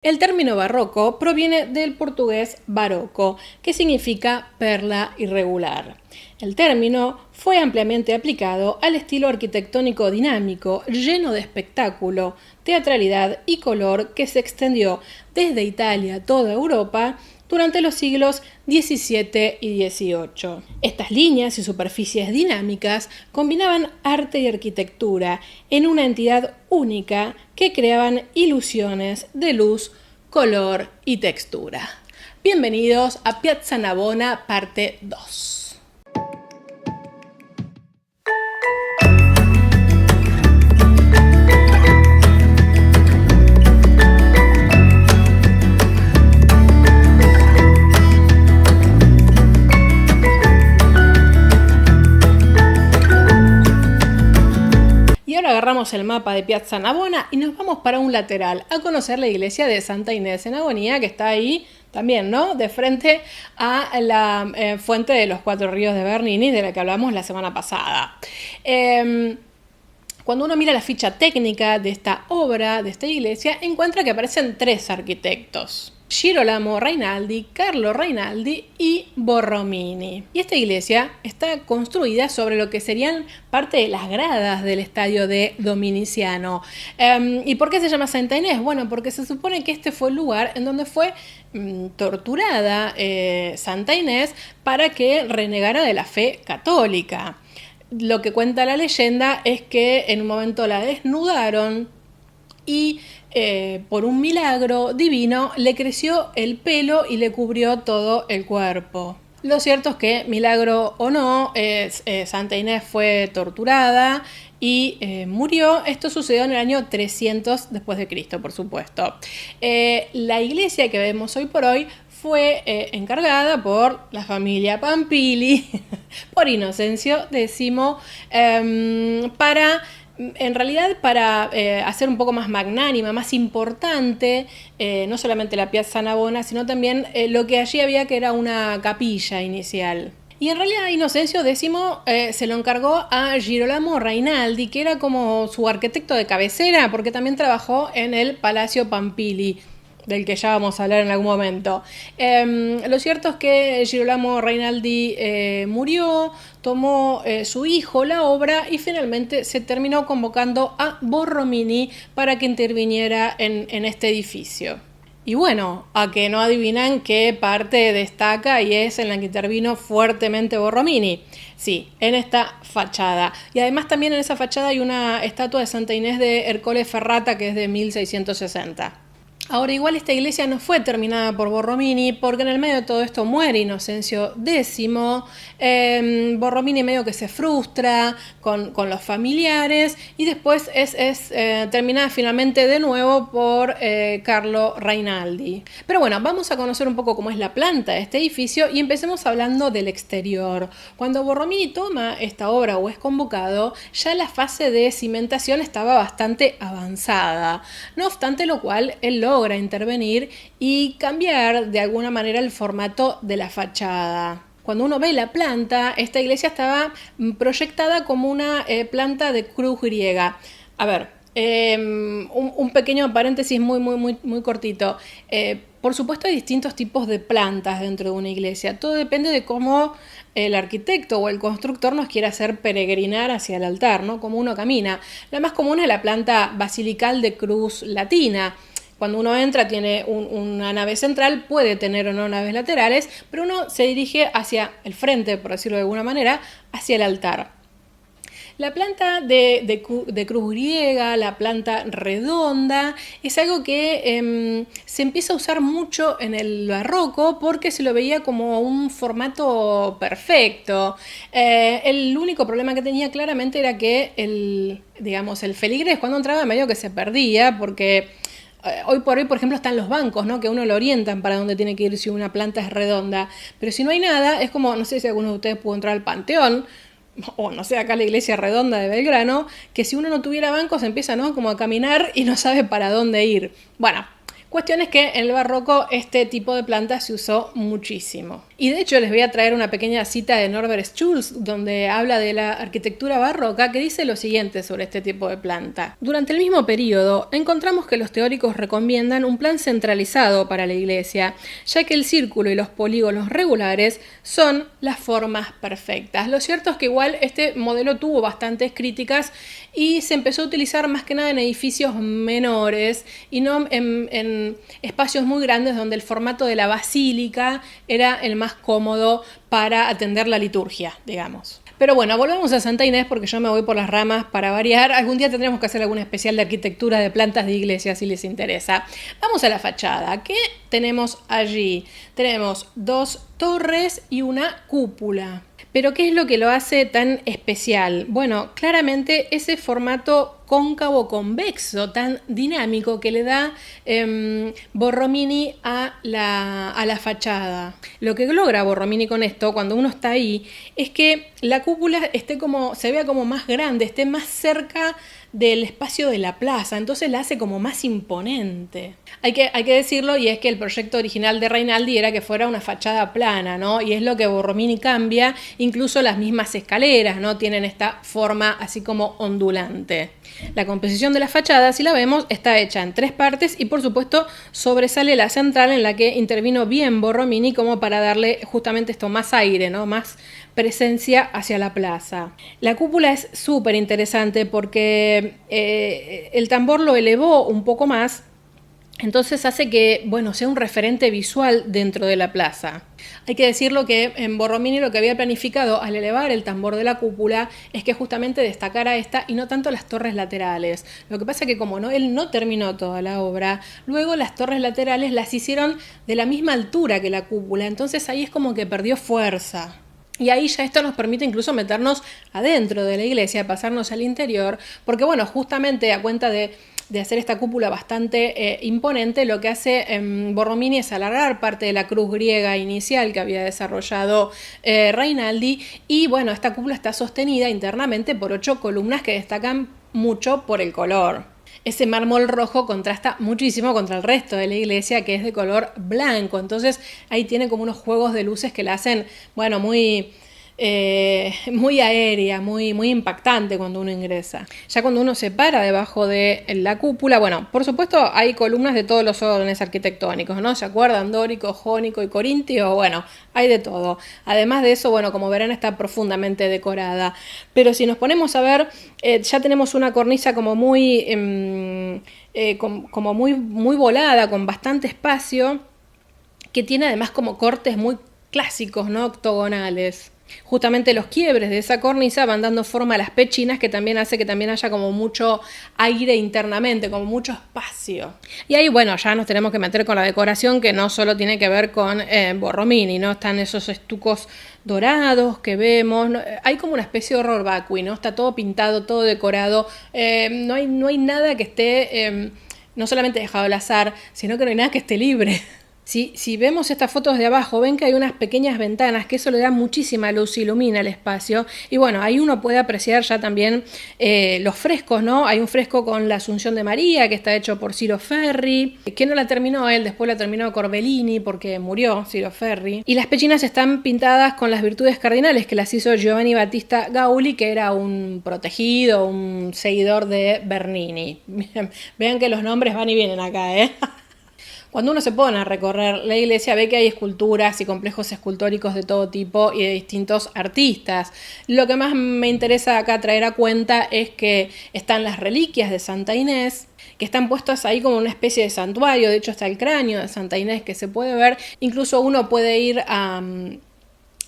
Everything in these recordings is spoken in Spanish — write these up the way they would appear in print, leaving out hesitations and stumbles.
El término barroco proviene del portugués barroco, que significa perla irregular. El término fue ampliamente aplicado al estilo arquitectónico dinámico, lleno de espectáculo, teatralidad y color que se extendió desde Italia a toda Europa durante los siglos XVII y XVIII. Estas líneas y superficies dinámicas combinaban arte y arquitectura en una entidad única que creaban ilusiones de luz, color y textura. Bienvenidos a Piazza Navona, parte 2. Y ahora agarramos el mapa de Piazza Navona y nos vamos para un lateral a conocer la iglesia de Santa Inés en Agonía, que está ahí también, ¿no? De frente a la fuente de los Cuatro Ríos de Bernini, de la que hablamos la semana pasada. Cuando uno mira la ficha técnica de esta obra, de esta iglesia, encuentra que aparecen tres arquitectos: Girolamo Rainaldi, Carlo Rainaldi y Borromini. Y esta iglesia está construida sobre lo que serían parte de las gradas del estadio de Dominiciano. ¿Y por qué se llama Santa Inés? Bueno, porque se supone que este fue el lugar en donde fue torturada Santa Inés para que renegara de la fe católica. Lo que cuenta la leyenda es que en un momento la desnudaron y por un milagro divino le creció el pelo y le cubrió todo el cuerpo. Lo cierto es que, milagro o no, Santa Inés fue torturada y murió. Esto sucedió en el año 300 después de Cristo, por supuesto. La iglesia que vemos hoy por hoy fue encargada por la familia Pampili, por Inocencio X, para hacer un poco más magnánima, más importante, no solamente la Piazza Navona, sino también lo que allí había, que era una capilla inicial. Y en realidad Inocencio X se lo encargó a Girolamo Rainaldi, que era como su arquitecto de cabecera, porque también trabajó en el Palacio Pampili, del que ya vamos a hablar en algún momento. Lo cierto es que Girolamo Rainaldi murió, tomó su hijo la obra y finalmente se terminó convocando a Borromini para que interviniera en este edificio. Y bueno, a que no adivinan qué parte destaca y es en la que intervino fuertemente Borromini. Sí, en esta fachada. Y además también en esa fachada hay una estatua de Santa Inés de Ercole Ferrata, que es de 1660. Ahora, igual esta iglesia no fue terminada por Borromini, porque en el medio de todo esto muere Inocencio X. Borromini medio que se frustra con los familiares y después es terminada finalmente de nuevo por Carlo Rainaldi. Pero bueno, vamos a conocer un poco cómo es la planta de este edificio y empecemos hablando del exterior. Cuando Borromini toma esta obra o es convocado, ya la fase de cimentación estaba bastante avanzada. No obstante lo cual, él logra intervenir y cambiar de alguna manera el formato de la fachada. Cuando uno ve la planta, esta iglesia estaba proyectada como una planta de cruz griega. A ver, un pequeño paréntesis muy cortito. Por supuesto hay distintos tipos de plantas dentro de una iglesia. Todo depende de cómo el arquitecto o el constructor nos quiere hacer peregrinar hacia el altar, ¿no? Como uno camina. La más común es la planta basilical de cruz latina. Cuando uno entra tiene una nave central, puede tener o no naves laterales, pero uno se dirige hacia el frente, por decirlo de alguna manera, hacia el altar. La planta de cruz griega, la planta redonda, es algo que se empieza a usar mucho en el barroco porque se lo veía como un formato perfecto. El único problema que tenía claramente era que el feligrés cuando entraba medio que se perdía, porque hoy por hoy, por ejemplo, están los bancos, ¿no? Que uno lo orientan para dónde tiene que ir si una planta es redonda. Pero si no hay nada, es como, no sé si alguno de ustedes pudo entrar al Panteón, o no sé, acá la iglesia redonda de Belgrano, que si uno no tuviera bancos empieza, ¿no? Como a caminar y no sabe para dónde ir. Bueno, cuestión es que en el barroco este tipo de planta se usó muchísimo. Y de hecho les voy a traer una pequeña cita de Norbert Schulz, donde habla de la arquitectura barroca, que dice lo siguiente sobre este tipo de planta. Durante el mismo periodo, encontramos que los teóricos recomiendan un plan centralizado para la iglesia, ya que el círculo y los polígonos regulares son las formas perfectas. Lo cierto es que igual este modelo tuvo bastantes críticas y se empezó a utilizar más que nada en edificios menores y no en espacios muy grandes donde el formato de la basílica era el más cómodo para atender la liturgia, digamos. Pero bueno, volvamos a Santa Inés porque yo me voy por las ramas para variar. Algún día tendremos que hacer algún especial de arquitectura de plantas de iglesia si les interesa. Vamos a la fachada. ¿Qué tenemos allí? Tenemos 2 torres y una cúpula. Pero ¿qué es lo que lo hace tan especial? Bueno, claramente ese formato cóncavo convexo tan dinámico que le da Borromini a la fachada. Lo que logra Borromini con esto, cuando uno está ahí, es que la cúpula se vea como más grande, esté más cerca del espacio de la plaza, entonces la hace como más imponente. Hay que decirlo, y es que el proyecto original de Rainaldi era que fuera una fachada plana, ¿no? Y es lo que Borromini cambia, incluso las mismas escaleras, ¿no? Tienen esta forma así como ondulante. La composición de la fachada, si la vemos, está hecha en 3 partes y por supuesto sobresale la central en la que intervino bien Borromini como para darle justamente esto más aire, ¿no? Más presencia hacia la plaza. La cúpula es súper interesante porque el tambor lo elevó un poco más, entonces hace que, bueno, sea un referente visual dentro de la plaza. Hay que decirlo que en Borromini lo que había planificado al elevar el tambor de la cúpula es que justamente destacara esta y no tanto las torres laterales. Lo que pasa es que como él no terminó toda la obra, luego las torres laterales las hicieron de la misma altura que la cúpula, entonces ahí es como que perdió fuerza. Y ahí ya esto nos permite incluso meternos adentro de la iglesia, pasarnos al interior, porque bueno, justamente a cuenta de hacer esta cúpula bastante imponente, lo que hace Borromini es alargar parte de la cruz griega inicial que había desarrollado Rainaldi, y bueno, esta cúpula está sostenida internamente por 8 columnas que destacan mucho por el color. Ese mármol rojo contrasta muchísimo contra el resto de la iglesia, que es de color blanco, entonces ahí tiene como unos juegos de luces que la hacen, bueno, muy aérea, muy impactante cuando uno ingresa. Ya cuando uno se para debajo de la cúpula, bueno, por supuesto hay columnas de todos los órdenes arquitectónicos, ¿no? ¿Se acuerdan? Dórico, jónico y corintio, bueno, hay de todo. Además de eso, bueno, como verán, está profundamente decorada. Pero si nos ponemos a ver, ya tenemos una cornisa como muy volada, con bastante espacio, que tiene además como cortes muy clásicos, ¿no? Octogonales. Justamente los quiebres de esa cornisa van dando forma a las pechinas, que también hace que también haya como mucho aire internamente, como mucho espacio. Y ahí, bueno, ya nos tenemos que meter con la decoración, que no solo tiene que ver con Borromini, ¿no? Están esos estucos dorados que vemos, ¿no? Hay como una especie de horror vacui, ¿no? Está todo pintado, todo decorado, no hay nada que esté no solamente dejado al azar, sino que no hay nada que esté libre. Si vemos estas fotos de abajo, ven que hay unas pequeñas ventanas, que eso le da muchísima luz, ilumina el espacio. Y bueno, ahí uno puede apreciar ya también los frescos, ¿no? Hay un fresco con la Asunción de María, que está hecho por Ciro Ferri, que no la terminó él, después la terminó Corbellini, porque murió Ciro Ferri. Y las pechinas están pintadas con las virtudes cardinales, que las hizo Giovanni Battista Gauli, que era un protegido, un seguidor de Bernini. Vean que los nombres van y vienen acá, ¿eh? Cuando uno se pone a recorrer la iglesia ve que hay esculturas y complejos escultóricos de todo tipo y de distintos artistas. Lo que más me interesa acá traer a cuenta es que están las reliquias de Santa Inés, que están puestas ahí como una especie de santuario. De hecho está el cráneo de Santa Inés que se puede ver. Incluso uno puede ir a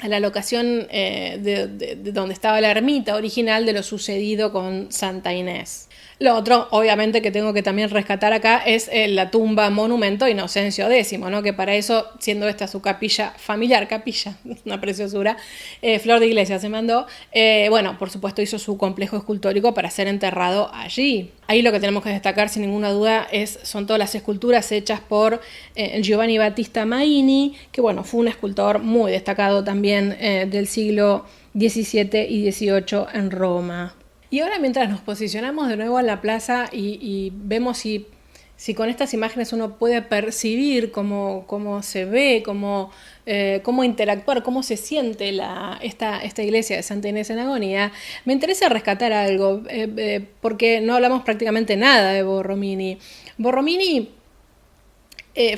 la locación de donde estaba la ermita original de lo sucedido con Santa Inés. Lo otro, obviamente, que tengo que también rescatar acá es la tumba monumento Inocencio X, ¿no? Que para eso, siendo esta su capilla familiar, una preciosura, Flor de Iglesia se mandó, bueno, por supuesto hizo su complejo escultórico para ser enterrado allí. Ahí lo que tenemos que destacar sin ninguna duda son todas las esculturas hechas por Giovanni Battista Maini, que bueno, fue un escultor muy destacado también del siglo XVII y XVIII en Roma. Y ahora, mientras nos posicionamos de nuevo en la plaza y vemos si si con estas imágenes uno puede percibir cómo se ve, cómo interactuar, cómo se siente esta iglesia de Santa Inés en Agonía, me interesa rescatar algo, porque no hablamos prácticamente nada de Borromini. Borromini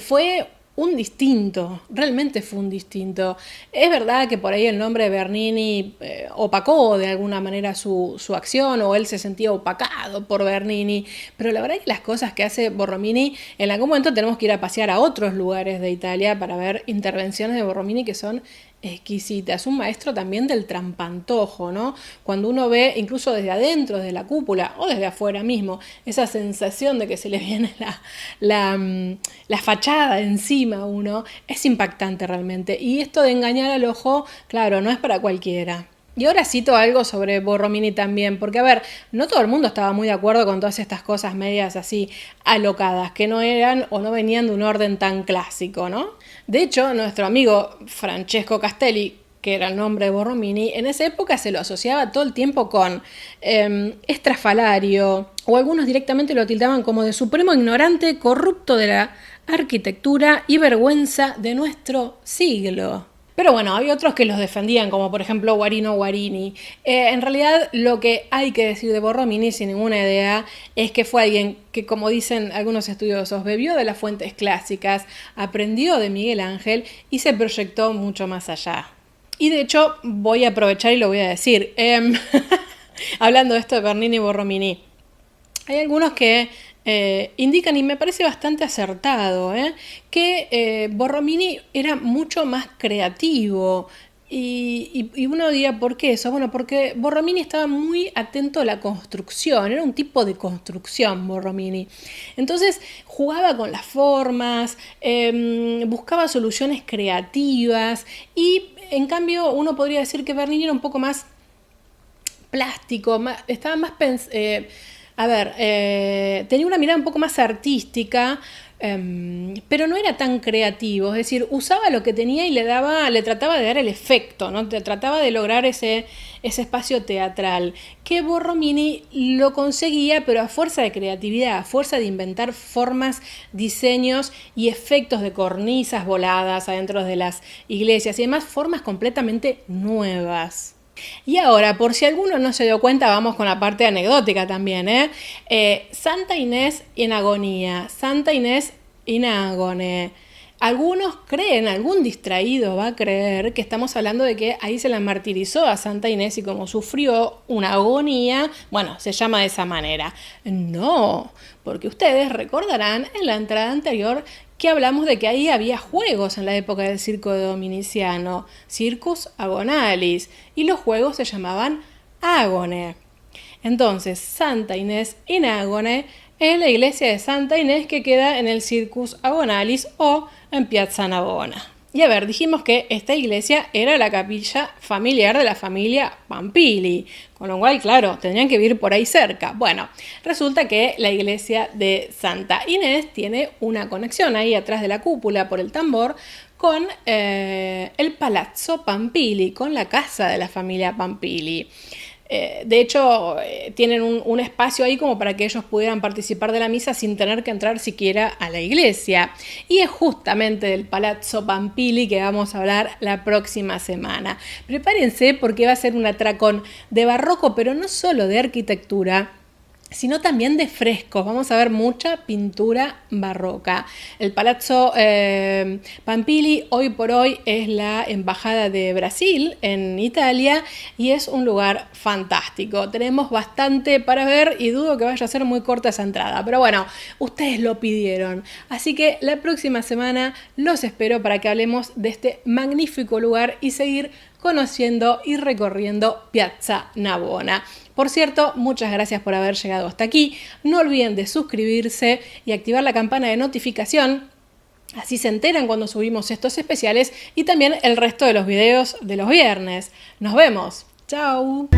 fue un distinto, realmente fue un distinto. Es verdad que por ahí el nombre de Bernini opacó de alguna manera su acción, o él se sentía opacado por Bernini, pero la verdad es que las cosas que hace Borromini, en algún momento tenemos que ir a pasear a otros lugares de Italia para ver intervenciones de Borromini que son exquisitas. Un maestro también del trampantojo, ¿no? Cuando uno ve, incluso desde adentro, desde la cúpula o desde afuera mismo, esa sensación de que se le viene la fachada encima a uno, es impactante realmente. Y esto de engañar al ojo, claro, no es para cualquiera. Y ahora cito algo sobre Borromini también, porque a ver, no todo el mundo estaba muy de acuerdo con todas estas cosas medias así alocadas, que no eran o no venían de un orden tan clásico, ¿no? De hecho, nuestro amigo Francesco Castelli, que era el nombre de Borromini, en esa época se lo asociaba todo el tiempo con estrafalario, o algunos directamente lo tildaban como de supremo ignorante, corrupto de la arquitectura y vergüenza de nuestro siglo. Pero bueno, había otros que los defendían, como por ejemplo Guarino Guarini. En realidad, lo que hay que decir de Borromini, sin ninguna idea, es que fue alguien que, como dicen algunos estudiosos, bebió de las fuentes clásicas, aprendió de Miguel Ángel y se proyectó mucho más allá. Y de hecho, voy a aprovechar y lo voy a decir. Hablando de esto de Bernini y Borromini, hay algunos que indican, y me parece bastante acertado, que Borromini era mucho más creativo. Y uno diría, ¿por qué eso? Bueno, porque Borromini estaba muy atento a la construcción, era un tipo de construcción Borromini. Entonces jugaba con las formas, buscaba soluciones creativas, y en cambio uno podría decir que Bernini era un poco más plástico, estaba más tenía una mirada un poco más artística, pero no era tan creativo, es decir, usaba lo que tenía y le trataba de dar el efecto, ¿no? Trataba de lograr ese espacio teatral, que Borromini lo conseguía, pero a fuerza de creatividad, a fuerza de inventar formas, diseños y efectos de cornisas voladas adentro de las iglesias y demás, formas completamente nuevas. Y ahora, por si alguno no se dio cuenta, vamos con la parte anecdótica también, Santa Inés en agonía, Santa Inés in agone. Algunos creen, algún distraído va a creer que estamos hablando de que ahí se la martirizó a Santa Inés y como sufrió una agonía, bueno, se llama de esa manera. No, porque ustedes recordarán en la entrada anterior que hablamos de que ahí había juegos en la época del circo Dominiciano, Circus Agonalis, y los juegos se llamaban Agone. Entonces, Santa Inés in Agone es la iglesia de Santa Inés que queda en el Circus Agonalis o en Piazza Navona. Y a ver, dijimos que esta iglesia era la capilla familiar de la familia Pampili, con lo cual, claro, tendrían que vivir por ahí cerca. Bueno, resulta que la iglesia de Santa Inés tiene una conexión ahí atrás de la cúpula por el tambor con el Palazzo Pampili, con la casa de la familia Pampili. De hecho, tienen un espacio ahí como para que ellos pudieran participar de la misa sin tener que entrar siquiera a la iglesia. Y es justamente del Palazzo Pampili que vamos a hablar la próxima semana. Prepárense porque va a ser un atracón de barroco, pero no solo de arquitectura, sino también de frescos. Vamos a ver mucha pintura barroca. El Palazzo Pampili hoy por hoy es la embajada de Brasil en Italia y es un lugar fantástico. Tenemos bastante para ver y dudo que vaya a ser muy corta esa entrada. Pero bueno, ustedes lo pidieron. Así que la próxima semana los espero para que hablemos de este magnífico lugar y seguir conociendo y recorriendo Piazza Navona. Por cierto, muchas gracias por haber llegado hasta aquí. No olviden de suscribirse y activar la campana de notificación. Así se enteran cuando subimos estos especiales y también el resto de los videos de los viernes. Nos vemos. ¡Chao!